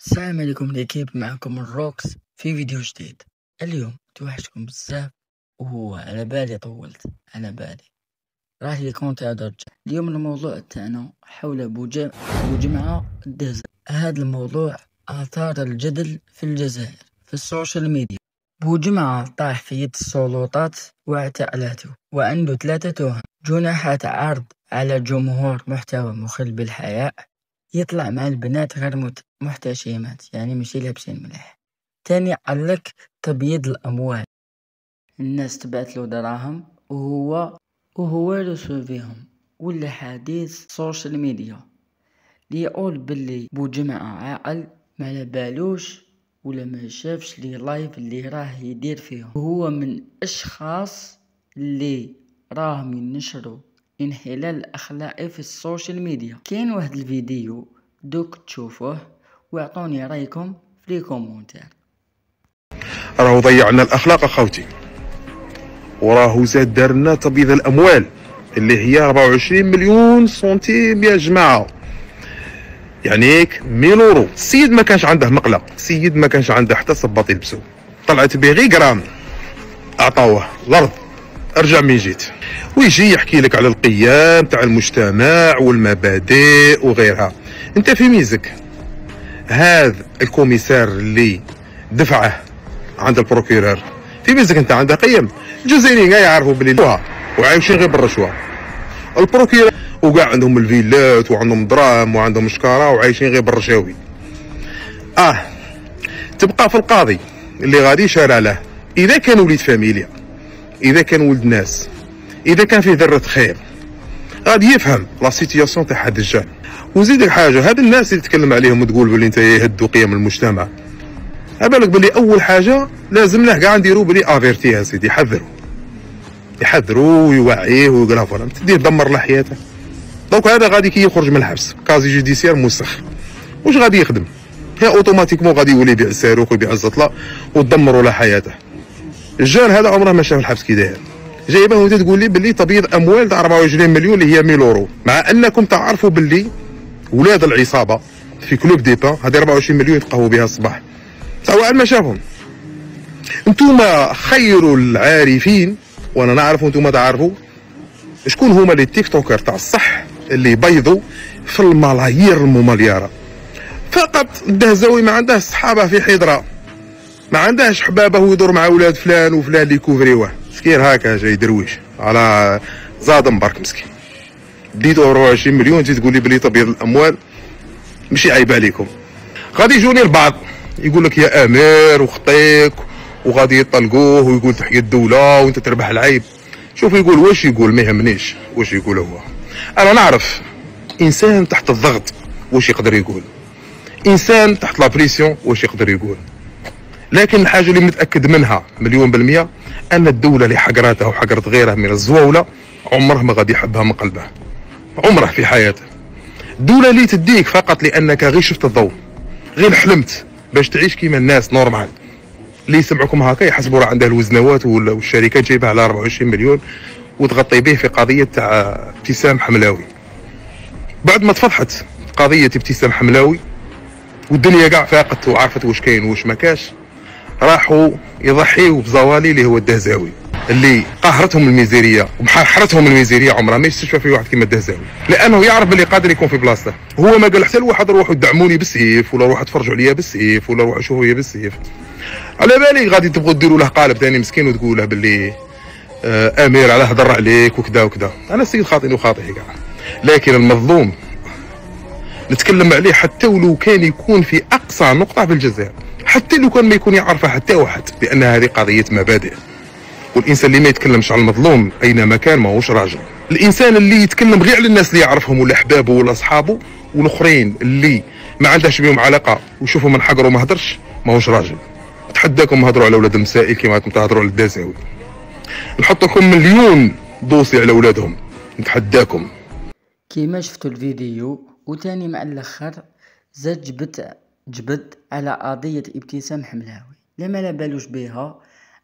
السلام عليكم ليكيب، معكم الروكس في فيديو جديد. اليوم توحشكم بزاف على بالي طولت على بالي راح لكم درجة. اليوم الموضوع تاعنا حول بوجمعة الدهزة. هذا الموضوع أثار الجدل في الجزائر في السوشيال ميديا. بوجمعة طاح في يد السلطات واعتقلاته وعنده 3 تهم: جناحات عرض على جمهور محتوى مخل بالحياء، يطلع مع البنات غير محتشمات يعني ماشي لابسين مليح، تاني علق تبييض الأموال، الناس تبعت له دراهم وهو رسول فيهم، ولا حديث سوشيال ميديا اللي يقول باللي بوجمعة عاقل ما على بالوش ولا ما شافش لي لايف اللي راه يدير فيهم. وهو من اشخاص اللي راهم ينشروا انحلال اخلاقي في السوشيال ميديا. كاين واحد الفيديو دوك تشوفوه واعطوني رايكم في لي كومونتير. راهو ضيعنا الاخلاق اخوتي، وراهو زاد دارنا تبييض الاموال اللي هي 24 مليون سنتيم يا جماعه، يعني 1000 اورو. السيد ما كانش عنده مقلة، السيد ما كانش عنده حتى صباط يلبسو، طلعت به غير جرام، اعطاوه الارض ارجع من جيت، ويجي يحكي لك على القيم تاع المجتمع والمبادئ وغيرها. انت في ميزك هذا الكوميسار اللي دفعه عند البروكيرور، في ميزك انت عنده قيم. الجزائريين كاع يعرفوا بلي وعايشين غير بالرشوه. البروكيرور وكاع عندهم الفيلات وعندهم دراهم وعندهم شكاره وعايشين غير بالرشاوي. تبقى في القاضي اللي غادي يشارع له، اذا كان وليد فاميليا، اذا كان ولد ناس، اذا كان فيه ذره خير، غادي يفهم لا سيتياسيون تاع هاد الرجال. وزيدك حاجه، هاد الناس اللي تتكلم عليهم وتقول بلي انت يهدوا قيم المجتمع، بالك بلي اول حاجه لازمنا كاع نديرو بلي افيرتي يا سيدي، يحذروا ويوعيه ويقول له فلان تديه دمر له حياته. دونك هذا غادي كي يخرج من الحبس كازي جوديسيير موسخ، واش غادي يخدم؟ هي اوتوماتيكمون غادي يولي يبيع الصاروخ ويبيع الزطله وتدمروا له حياته. الجار هذا عمره ما شاف الحبس كي داير، جايبه وانت تقول لي باللي تبييض اموال تاع 24 مليون اللي هي 1000 اورو، مع انكم تعرفوا باللي ولاد العصابه في كلوب دي بان هذه 24 مليون يتقهوا بها الصباح، تا واحد ما شافهم. انتوما خير العارفين، وانا نعرف وانتوما تعرفوا شكون هما لي تيك توكر تاع الصح اللي يبيضوا في الملايير الممليره. فقط الدهزاوي ما عندهش صحابه في حضره، ما عندهش حبابه ويدور مع ولاد فلان وفلان اللي يكوفريوه، مسكين هكا جاي درويش على زاد مبارك مسكين. ديتو 24 مليون تجي تقول لي بلي تبييض الاموال ماشي عيب عليكم. غادي يجوني البعض يقول لك يا امير وخطيك وغادي يطلقوه ويقول تحيا الدوله وانت تربح العيب. شوف يقول واش يقول، ما يهمنيش واش يقول هو، انا نعرف انسان تحت الضغط واش يقدر يقول، انسان تحت لا بريسيون واش يقدر يقول. لكن الحاجه اللي متاكد منها مليون بالميه ان الدوله اللي حقرتها وحقرت غيرها من الزواوله عمره ما غادي يحبها من قلبه، عمره في حياته. الدوله اللي تديك فقط لانك غير شفت الضوء، غير حلمت باش تعيش كيما الناس نورمال، اللي يسمعكم هكا يحسبوا راه عنده الوزنوات والشركات جايبها على 24 مليون وتغطي به في قضيه تاع ابتسام حملاوي. بعد ما تفضحت قضيه ابتسام حملاوي والدنيا كاع فاقت وعرفت واش كاين واش ما كاش، راحوا يضحيوا بزوالي اللي هو الدهزاوي اللي قهرتهم الميزيريه ومحرحرتهم الميزيريه. عمرها ما يستشفى في واحد كيما الدهزاوي، لانه يعرف باللي قادر يكون في بلاصته. هو ما قال حتى لواحد روحوا دعموني بالسيف ولا روحوا تفرجوا عليا بالسيف ولا روحوا شوفوا ليا بالسيف. على بالي غادي تبغوا ديروا له قالب ثاني مسكين وتقول له باللي امير على هضر عليك وكذا وكذا. انا السيد خاطئني وخاطئ كاع، لكن المظلوم نتكلم عليه حتى ولو كان يكون في اقصى نقطه في الجزائر، حتى لو كان ما يكون يعرفها حتى واحد، لان هذه قضيه مبادئ. والانسان اللي ما يتكلمش على المظلوم اينما كان ماهوش راجل. الانسان اللي يتكلم غير على الناس اللي يعرفهم ولا احبابه ولا اصحابه، والاخرين اللي ما عندهاش بهم علاقه ويشوفوا من حقر وما هدرش ماهوش راجل. نتحداكم هضروا على ولاد المسائل كيما راكم تهضروا على الدهزاوي، نحط لكم مليون دوسي على ولادهم، نتحداكم. كيما شفتوا الفيديو وتاني مع الاخر زاد جبد على قضية ابتسام حملاوي لما لا بالوش بيها.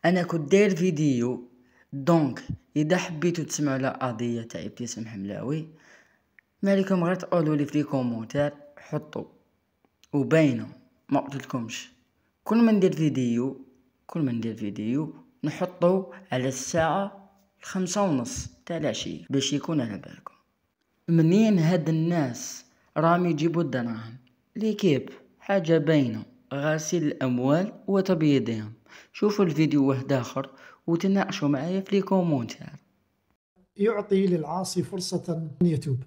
انا كنت داير فيديو، دونك اذا حبيتوا تسمعوا على قضية تاع ابتسام حملاوي مالكم غير تقولوا لي في لي كومونتير، حطوا وبينوا ما قلتلكمش كل ما ندير فيديو نحطه على الساعة 5:30 تاع العشية باش يكون على بالكم. منين هاد الناس راهم يجيبوا الدراهم؟ ليكيب حاجة باينة، غسيل الأموال وتبييضهم. شوفوا الفيديو واحد آخر وتناقشوا معايا في لي كومونتير. يعطي للعاصي فرصة أن يتوب.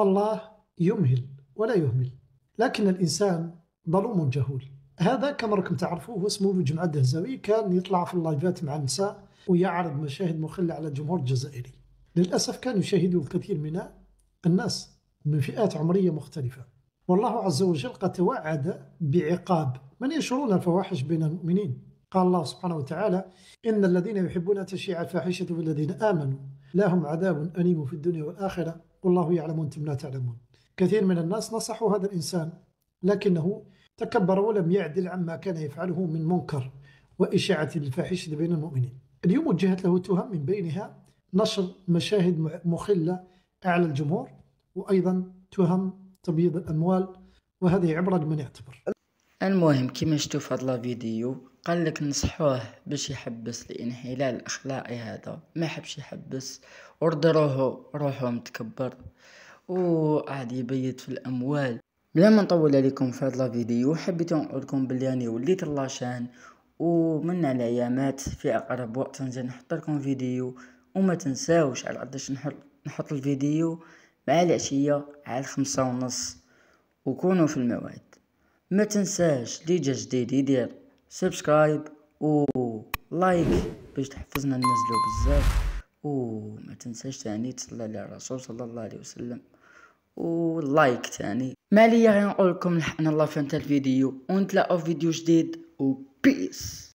الله يمهل ولا يهمل، لكن الإنسان ظلوم جهول. هذا كما راكم تعرفوه اسمه بوجمعة الدهزاوي، كان يطلع في اللايفات مع النساء ويعرض مشاهد مخلة على الجمهور الجزائري. للأسف كان يشاهده الكثير من الناس من فئات عمرية مختلفة، والله عز وجل قد توعد بعقاب من ينشرون الفواحش بين المؤمنين. قال الله سبحانه وتعالى: إن الذين يحبون تشيع الفاحشة في الذين آمنوا لهم عذاب أليم في الدنيا والآخرة والله يعلم وأنتم لا تعلمون. كثير من الناس نصحوا هذا الإنسان لكنه تكبر ولم يعدل عما كان يفعله من منكر وإشاعة الفاحشة بين المؤمنين. اليوم وجهت له تهم، من بينها نشر مشاهد مخلة على الجمهور، وأيضا تهم تبييض الأموال، وهذه عبرة لمن يعتبر. المهم كيما شفتوا في هذا الفيديو قال لك نصحوه باش يحبس الانحلال الاخلاقي هذا، ما حبش يحبس ورد روحه متكبر وقاعد يبيت في الاموال. بلا ما نطول عليكم في هذا الفيديو، حبيت نقول لكم بلي اني وليت اللاشان، ومن الايامات في اقرب وقت نزيد نحط لكم فيديو. وما تنساوش على قداش نحط الفيديو مع العشيه على 5:30، وكونوا في الموعد. ما تنساش اللي جا جديد يدير سبسكرايب ولايك باش تحفزنا ننزلو بزاف، وما تنساش تاني تصلي على الرسول صلى الله عليه وسلم ولايك تاني. ما ليا غير نقول لكم لحقنا الله في الفيديو، ونتلاقوا في فيديو جديد وبيس.